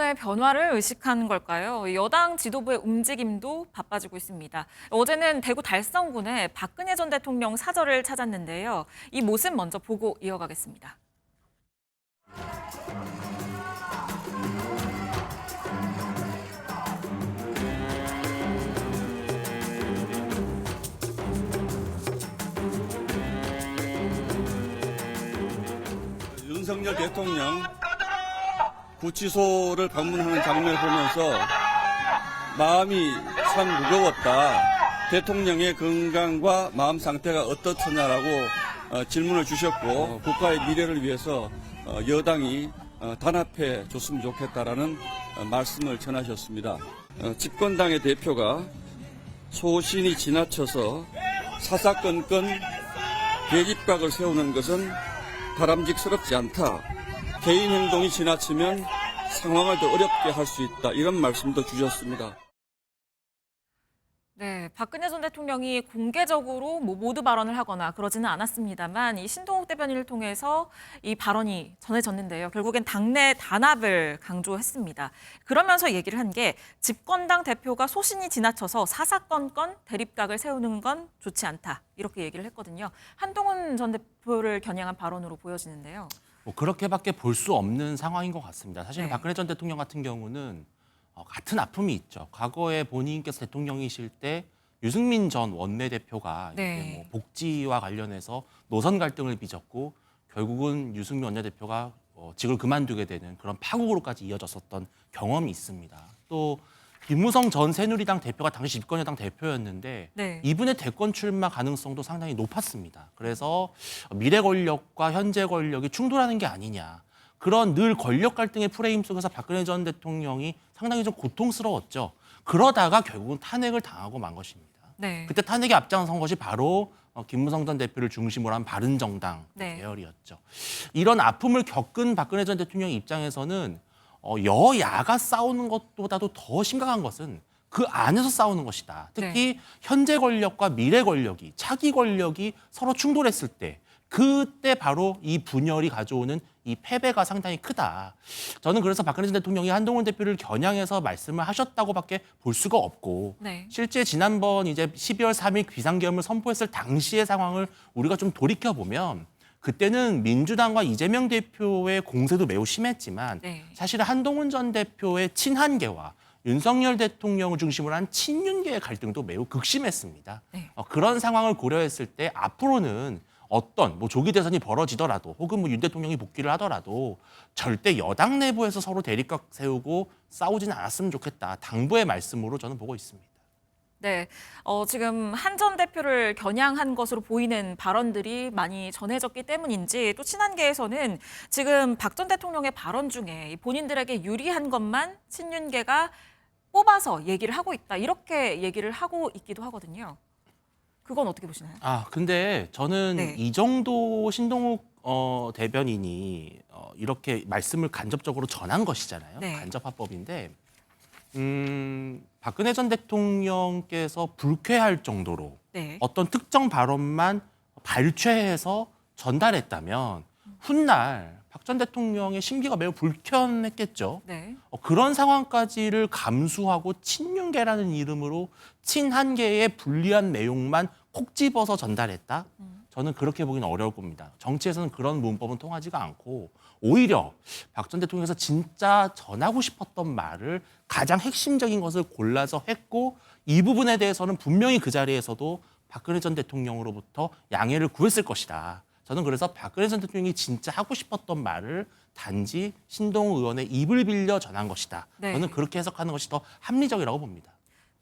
언론의 변화를 의식한 걸까요? 여당 지도부의 움직임도 바빠지고 있습니다. 어제는 대구 달성군에 박근혜 전 대통령 사저를 찾았는데요. 이 모습 먼저 보고 이어가겠습니다. 윤석열 대통령 구치소를 방문하는 장면을 보면서 마음이 참 무거웠다. 대통령의 건강과 마음 상태가 어떻느냐라고 질문을 주셨고 국가의 미래를 위해서 여당이 단합해 줬으면 좋겠다라는 말씀을 전하셨습니다. 집권당의 대표가 소신이 지나쳐서 사사건건 계집각을 세우는 것은 바람직스럽지 않다. 개인 행동이 지나치면 상황을 더 어렵게 할 수 있다. 이런 말씀도 주셨습니다. 네, 박근혜 전 대통령이 공개적으로 모두 발언을 하거나 그러지는 않았습니다만 이 신동욱 대변인을 통해서 이 발언이 전해졌는데요. 결국엔 당내 단합을 강조했습니다. 그러면서 얘기를 한 게 집권당 대표가 소신이 지나쳐서 사사건건 대립각을 세우는 건 좋지 않다. 이렇게 얘기를 했거든요. 한동훈 전 대표를 겨냥한 발언으로 보여지는데요. 뭐 그렇게밖에 볼 수 없는 상황인 것 같습니다. 사실 네. 박근혜 전 대통령 같은 경우는 같은 아픔이 있죠. 과거에 본인께서 대통령이실 때 유승민 전 원내대표가 네. 이제 뭐 복지와 관련해서 노선 갈등을 빚었고 결국은 유승민 원내대표가 직을 그만두게 되는 그런 파국으로까지 이어졌었던 경험이 있습니다. 또 김무성 전 새누리당 대표가 당시 집권여당 대표였는데 네. 이분의 대권 출마 가능성도 상당히 높았습니다. 그래서 미래 권력과 현재 권력이 충돌하는 게 아니냐. 그런 늘 권력 갈등의 프레임 속에서 박근혜 전 대통령이 상당히 좀 고통스러웠죠. 그러다가 결국은 탄핵을 당하고 만 것입니다. 네. 그때 탄핵에 앞장선 것이 바로 김무성 전 대표를 중심으로 한 바른정당 네. 계열이었죠. 이런 아픔을 겪은 박근혜 전 대통령 입장에서는 여야가 싸우는 것보다도 더 심각한 것은 그 안에서 싸우는 것이다. 특히 현재 권력과 미래 권력이, 차기 권력이 서로 충돌했을 때 그때 바로 이 분열이 가져오는 이 패배가 상당히 크다. 저는 그래서 박근혜 전 대통령이 한동훈 대표를 겨냥해서 말씀을 하셨다고밖에 볼 수가 없고 네. 실제 지난번 이제 12월 3일 비상계엄을 선포했을 당시의 상황을 우리가 좀 돌이켜보면 그때는 민주당과 이재명 대표의 공세도 매우 심했지만 네. 사실 한동훈 전 대표의 친한계와 윤석열 대통령을 중심으로 한 친윤계의 갈등도 매우 극심했습니다. 네. 그런 상황을 고려했을 때 앞으로는 어떤 조기 대선이 벌어지더라도 혹은 윤 대통령이 복귀를 하더라도 절대 여당 내부에서 서로 대립각 세우고 싸우지는 않았으면 좋겠다. 당부의 말씀으로 저는 보고 있습니다. 네, 지금 한 전 대표를 겨냥한 것으로 보이는 발언들이 많이 전해졌기 때문인지 또 친한계에서는 지금 박 전 대통령의 발언 중에 본인들에게 유리한 것만 친윤계가 뽑아서 얘기를 하고 있다. 이렇게 얘기를 하고 있기도 하거든요. 그건 어떻게 보시나요? 근데 저는 네. 이 정도 신동욱 대변인이 이렇게 말씀을 간접적으로 전한 것이잖아요. 네. 간접화법인데 박근혜 전 대통령께서 불쾌할 정도로 네. 어떤 특정 발언만 발췌해서 전달했다면 훗날 박 전 대통령의 심기가 매우 불편했겠죠. 네. 그런 상황까지를 감수하고 친윤계라는 이름으로 친한계의 불리한 내용만 콕 집어서 전달했다? 저는 그렇게 보기는 어려울 겁니다. 정치에서는 그런 문법은 통하지가 않고 오히려 박 전 대통령께서 진짜 전하고 싶었던 말을 가장 핵심적인 것을 골라서 했고 이 부분에 대해서는 분명히 그 자리에서도 박근혜 전 대통령으로부터 양해를 구했을 것이다. 저는 그래서 박근혜 전 대통령이 진짜 하고 싶었던 말을 단지 신동욱 의원의 입을 빌려 전한 것이다. 네. 저는 그렇게 해석하는 것이 더 합리적이라고 봅니다.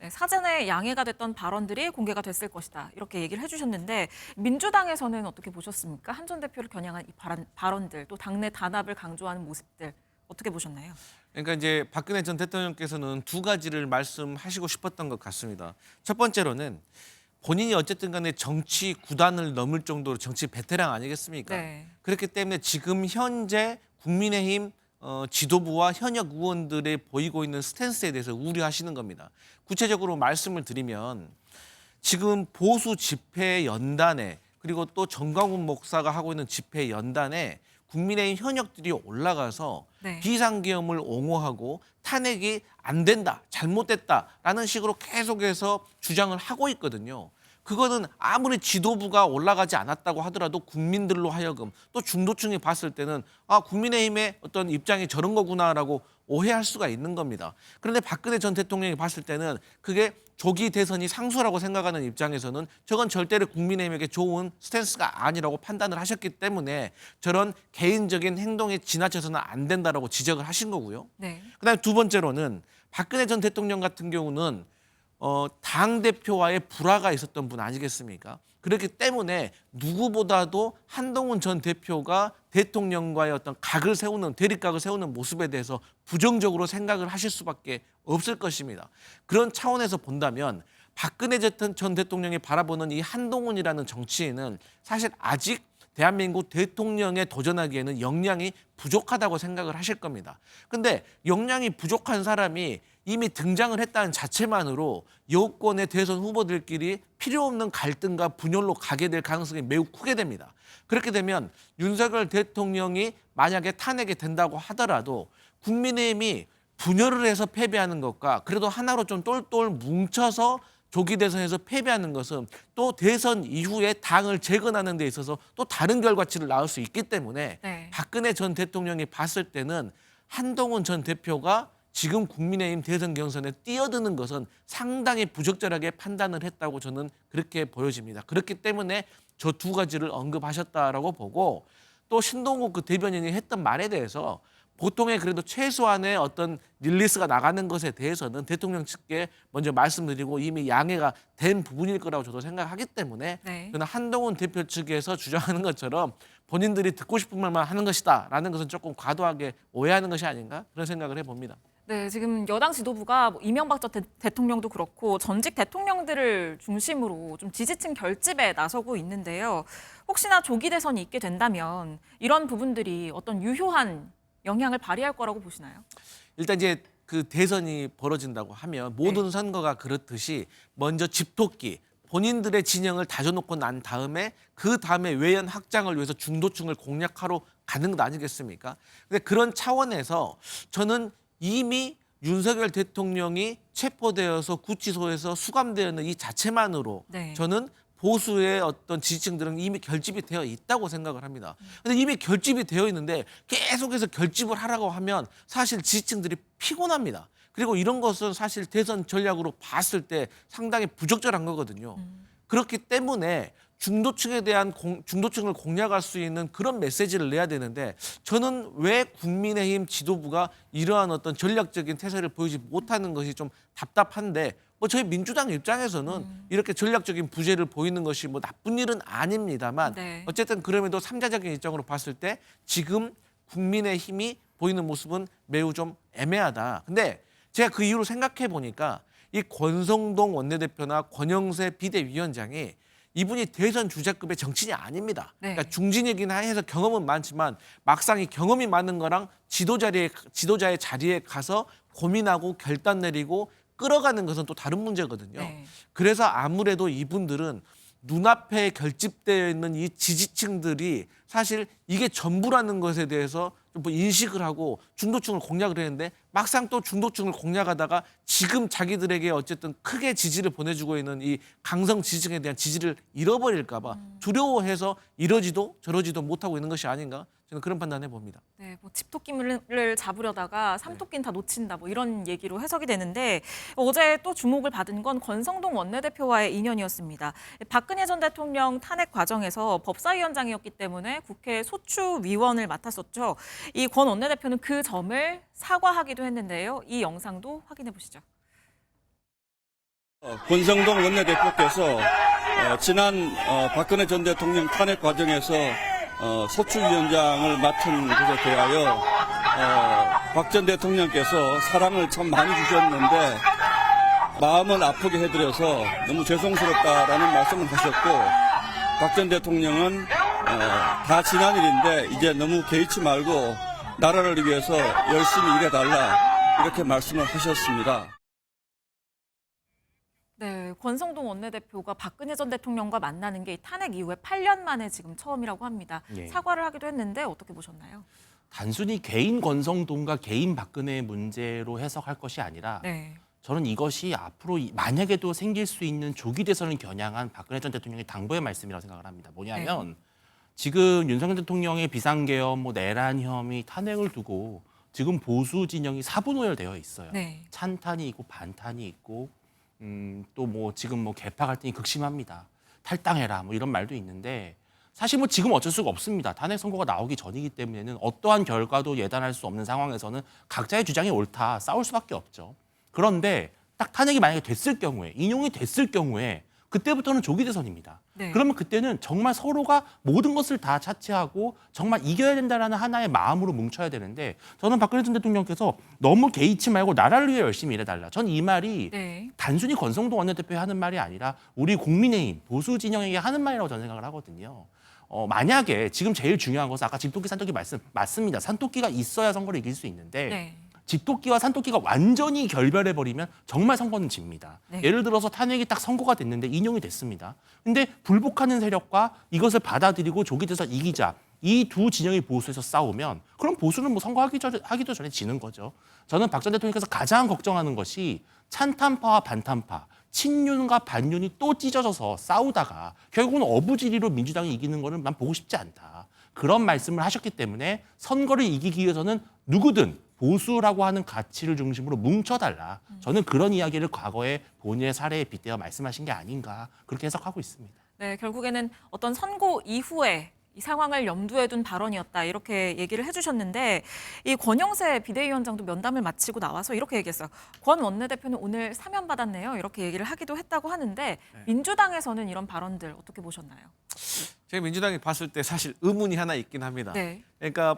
네, 사전에 양해가 됐던 발언들이 공개가 됐을 것이다. 이렇게 얘기를 해주셨는데 민주당에서는 어떻게 보셨습니까? 한 전 대표를 겨냥한 이 발언들, 또 당내 단합을 강조하는 모습들 어떻게 보셨나요? 그러니까 이제 박근혜 전 대통령께서는 두 가지를 말씀하시고 싶었던 것 같습니다. 첫 번째로는 본인이 어쨌든 간에 정치 구단을 넘을 정도로 정치 베테랑 아니겠습니까? 네. 그렇기 때문에 지금 현재 국민의힘 지도부와 현역 의원들의 보이고 있는 스탠스에 대해서 우려하시는 겁니다. 구체적으로 말씀을 드리면 지금 보수 집회 연단에 그리고 또 정광훈 목사가 하고 있는 집회 연단에 국민의힘 현역들이 올라가서 네. 비상계엄을 옹호하고 탄핵이 안 된다, 잘못됐다라는 식으로 계속해서 주장을 하고 있거든요. 그거는 아무리 지도부가 올라가지 않았다고 하더라도 국민들로 하여금 또 중도층이 봤을 때는 아, 국민의힘의 어떤 입장이 저런 거구나라고 오해할 수가 있는 겁니다. 그런데 박근혜 전 대통령이 봤을 때는 그게 조기 대선이 상수라고 생각하는 입장에서는 저건 절대로 국민의힘에게 좋은 스탠스가 아니라고 판단을 하셨기 때문에 저런 개인적인 행동에 지나쳐서는 안 된다라고 지적을 하신 거고요. 네. 그다음에 두 번째로는 박근혜 전 대통령 같은 경우는 당대표와의 불화가 있었던 분 아니겠습니까? 그렇기 때문에 누구보다도 한동훈 전 대표가 대통령과의 어떤 각을 세우는, 대립각을 세우는 모습에 대해서 부정적으로 생각을 하실 수밖에 없을 것입니다. 그런 차원에서 본다면 박근혜 전 대통령이 바라보는 이 한동훈이라는 정치인은 사실 아직 대한민국 대통령에 도전하기에는 역량이 부족하다고 생각을 하실 겁니다. 근데 역량이 부족한 사람이 이미 등장을 했다는 자체만으로 여권의 대선 후보들끼리 필요 없는 갈등과 분열로 가게 될 가능성이 매우 크게 됩니다. 그렇게 되면 윤석열 대통령이 만약에 탄핵이 된다고 하더라도 국민의힘이 분열을 해서 패배하는 것과 그래도 하나로 좀 똘똘 뭉쳐서 조기 대선에서 패배하는 것은 또 대선 이후에 당을 재건하는 데 있어서 또 다른 결과치를 낳을 수 있기 때문에 네. 박근혜 전 대통령이 봤을 때는 한동훈 전 대표가 지금 국민의힘 대선 경선에 뛰어드는 것은 상당히 부적절하게 판단을 했다고 저는 그렇게 보여집니다. 그렇기 때문에 저 두 가지를 언급하셨다라고 보고 또 신동욱 그 대변인이 했던 말에 대해서 보통의 그래도 최소한의 어떤 릴리스가 나가는 것에 대해서는 대통령 측에 먼저 말씀드리고 이미 양해가 된 부분일 거라고 저도 생각하기 때문에 네. 저는 한동훈 대표 측에서 주장하는 것처럼 본인들이 듣고 싶은 말만 하는 것이다라는 것은 조금 과도하게 오해하는 것이 아닌가 그런 생각을 해봅니다. 네, 지금 여당 지도부가 뭐 이명박 전 대통령도 그렇고 전직 대통령들을 중심으로 좀 지지층 결집에 나서고 있는데요. 혹시나 조기 대선이 있게 된다면 이런 부분들이 어떤 유효한 영향을 발휘할 거라고 보시나요? 일단 이제 그 대선이 벌어진다고 하면 모든 선거가 그렇듯이 먼저 집토끼 본인들의 진영을 다져놓고 난 다음에 그 다음에 외연 확장을 위해서 중도층을 공략하러 가는 것 아니겠습니까? 근데 그런 차원에서 저는 이미 윤석열 대통령이 체포되어서 구치소에서 수감되어 있는 이 자체만으로 네. 저는 보수의 어떤 지지층들은 이미 결집이 되어 있다고 생각을 합니다. 근데 이미 결집이 되어 있는데 계속해서 결집을 하라고 하면 사실 지지층들이 피곤합니다. 그리고 이런 것은 사실 대선 전략으로 봤을 때 상당히 부적절한 거거든요. 그렇기 때문에 중도층에 대한 중도층을 공략할 수 있는 그런 메시지를 내야 되는데 저는 왜 국민의힘 지도부가 이러한 어떤 전략적인 태세를 보이지 못하는 것이 좀 답답한데 뭐 저희 민주당 입장에서는 이렇게 전략적인 부재를 보이는 것이 뭐 나쁜 일은 아닙니다만 네. 어쨌든 그럼에도 삼자적인 입장으로 봤을 때 지금 국민의힘이 보이는 모습은 매우 좀 애매하다. 근데 제가 그 이유로 생각해 보니까 이 권성동 원내대표나 권영세 비대위원장이 이분이 대선 주자급의 정치인이 아닙니다. 네. 그러니까 중진이긴 해서 경험은 많지만 막상 이 경험이 많은 거랑 지도자의 자리에 가서 고민하고 결단 내리고 끌어가는 것은 또 다른 문제거든요. 네. 그래서 아무래도 이분들은 눈앞에 결집되어 있는 이 지지층들이 사실 이게 전부라는 것에 대해서 좀 인식을 하고 중도층을 공략을 했는데 막상 또 중도층을 공략하다가 지금 자기들에게 어쨌든 크게 지지를 보내주고 있는 이 강성 지지층에 대한 지지를 잃어버릴까 봐 두려워해서 이러지도 저러지도 못하고 있는 것이 아닌가 저는 그런 판단해 봅니다. 네, 뭐 집토끼를 잡으려다가 삼토끼는 다 놓친다 뭐 이런 얘기로 해석이 되는데 어제 또 주목을 받은 건 권성동 원내대표와의 인연이었습니다. 박근혜 전 대통령 탄핵 과정에서 법사위원장이었기 때문에 국회 소추위원을 맡았었죠. 이 권 원내대표는 그 점을 사과하기도 했는데요. 이 영상도 확인해 보시죠. 권성동 원내대표께서 지난 박근혜 전 대통령 탄핵 과정에서 소추위원장을 맡은 것에 대하여 박 전 대통령께서 사랑을 참 많이 주셨는데 마음을 아프게 해드려서 너무 죄송스럽다라는 말씀을 하셨고 박 전 대통령은 다 지난 일인데 이제 너무 개의치 말고 나라를 위해서 열심히 일해달라 이렇게 말씀을 하셨습니다. 네, 권성동 원내대표가 박근혜 전 대통령과 만나는 게 이 탄핵 이후에 8년 만에 지금 처음이라고 합니다. 예. 사과를 하기도 했는데 어떻게 보셨나요? 단순히 개인 권성동과 개인 박근혜의 문제로 해석할 것이 아니라 네. 저는 이것이 앞으로 만약에도 생길 수 있는 조기 대선을 겨냥한 박근혜 전 대통령의 당부의 말씀이라고 생각을 합니다. 뭐냐면 지금 윤석열 대통령의 비상계엄, 내란 혐의, 탄핵을 두고 지금 보수 진영이 사분오열되어 있어요. 네. 찬탄이 있고 반탄이 있고 또 지금 개파 갈등이 극심합니다. 탈당해라 이런 말도 있는데 사실 지금 어쩔 수가 없습니다. 탄핵 선고가 나오기 전이기 때문에는 어떠한 결과도 예단할 수 없는 상황에서는 각자의 주장이 옳다 싸울 수밖에 없죠. 그런데 딱 탄핵이 만약에 됐을 경우에 인용이 됐을 경우에 그때부터는 조기 대선입니다. 네. 그러면 그때는 정말 서로가 모든 것을 다 차치하고 정말 이겨야 된다라는 하나의 마음으로 뭉쳐야 되는데 저는 박근혜 전 대통령께서 너무 개의치 말고 나라를 위해 열심히 일해달라. 전 이 말이 네. 단순히 권성동 원내대표에 하는 말이 아니라 우리 국민의힘 보수 진영에게 하는 말이라고 저는 생각을 하거든요. 만약에 지금 제일 중요한 것은 아까 집토끼 산토끼 말씀 맞습니다. 산토끼가 있어야 선거를 이길 수 있는데 네. 집토끼와 산토끼가 완전히 결별해버리면 정말 선거는 집니다. 네. 예를 들어서 탄핵이 딱 선고가 됐는데 인용이 됐습니다. 근데 불복하는 세력과 이것을 받아들이고 조기 대선 이기자 이 두 진영이 보수에서 싸우면 그럼 보수는 선거하기도 전에 지는 거죠. 저는 박 전 대통령께서 가장 걱정하는 것이 찬탄파와 반탄파, 친윤과 반윤이 또 찢어져서 싸우다가 결국은 어부지리로 민주당이 이기는 거는 난 보고 싶지 않다. 그런 말씀을 하셨기 때문에 선거를 이기기 위해서는 누구든 보수라고 하는 가치를 중심으로 뭉쳐달라. 저는 그런 이야기를 과거에 본인의 사례에 빗대어 말씀하신 게 아닌가 그렇게 해석하고 있습니다. 네, 결국에는 어떤 선고 이후에 이 상황을 염두에 둔 발언이었다 이렇게 얘기를 해주셨는데 이 권영세 비대위원장도 면담을 마치고 나와서 이렇게 얘기했어요. 권 원내대표는 오늘 사면 받았네요. 이렇게 얘기를 하기도 했다고 하는데 민주당에서는 이런 발언들 어떻게 보셨나요? 제가 민주당이 봤을 때 사실 의문이 하나 있긴 합니다. 네. 그러니까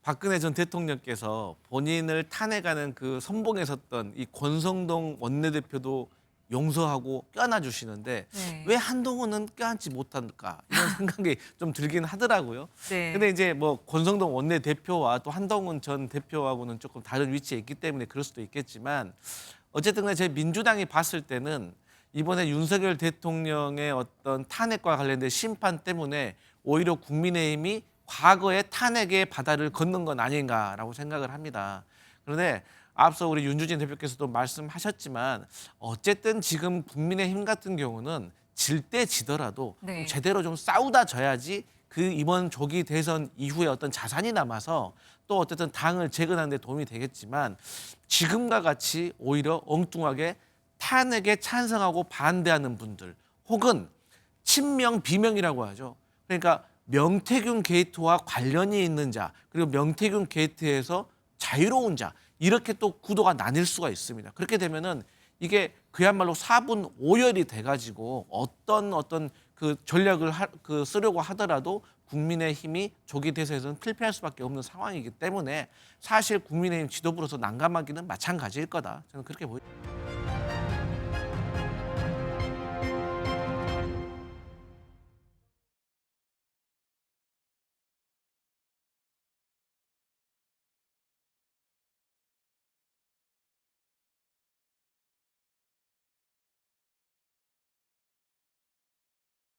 박근혜 전 대통령께서 본인을 탄핵하는 그 선봉에 섰던 이 권성동 원내대표도 용서하고 껴안아 주시는데 네. 왜 한동훈은 껴안지 못할까 이런 생각이 좀 들긴 하더라고요. 네. 근데 이제 권성동 원내대표와 또 한동훈 전 대표하고는 조금 다른 위치에 있기 때문에 그럴 수도 있겠지만 어쨌든 간에 제 민주당이 봤을 때는 이번에 윤석열 대통령의 어떤 탄핵과 관련된 심판 때문에 오히려 국민의힘이 과거의 탄핵의 바다를 걷는 건 아닌가라고 생각을 합니다. 그런데 앞서 우리 윤주진 대표께서도 말씀하셨지만 어쨌든 지금 국민의힘 같은 경우는 질 때 지더라도 네. 제대로 좀 싸우다 져야지 그 이번 조기 대선 이후에 어떤 자산이 남아서 또 어쨌든 당을 재건하는 데 도움이 되겠지만 지금과 같이 오히려 엉뚱하게 탄핵에 찬성하고 반대하는 분들 혹은 친명 비명이라고 하죠. 그러니까 명태균 게이트와 관련이 있는 자 그리고 명태균 게이트에서 자유로운 자 이렇게 또 구도가 나뉠 수가 있습니다. 그렇게 되면은 이게 그야말로 4분 5열이 돼가지고 어떤 그 전략을 쓰려고 하더라도 국민의힘이 조기 대선에서는 필패할 수밖에 없는 상황이기 때문에 사실 국민의힘 지도부로서 난감하기는 마찬가지일 거다. 저는 그렇게 보입니다.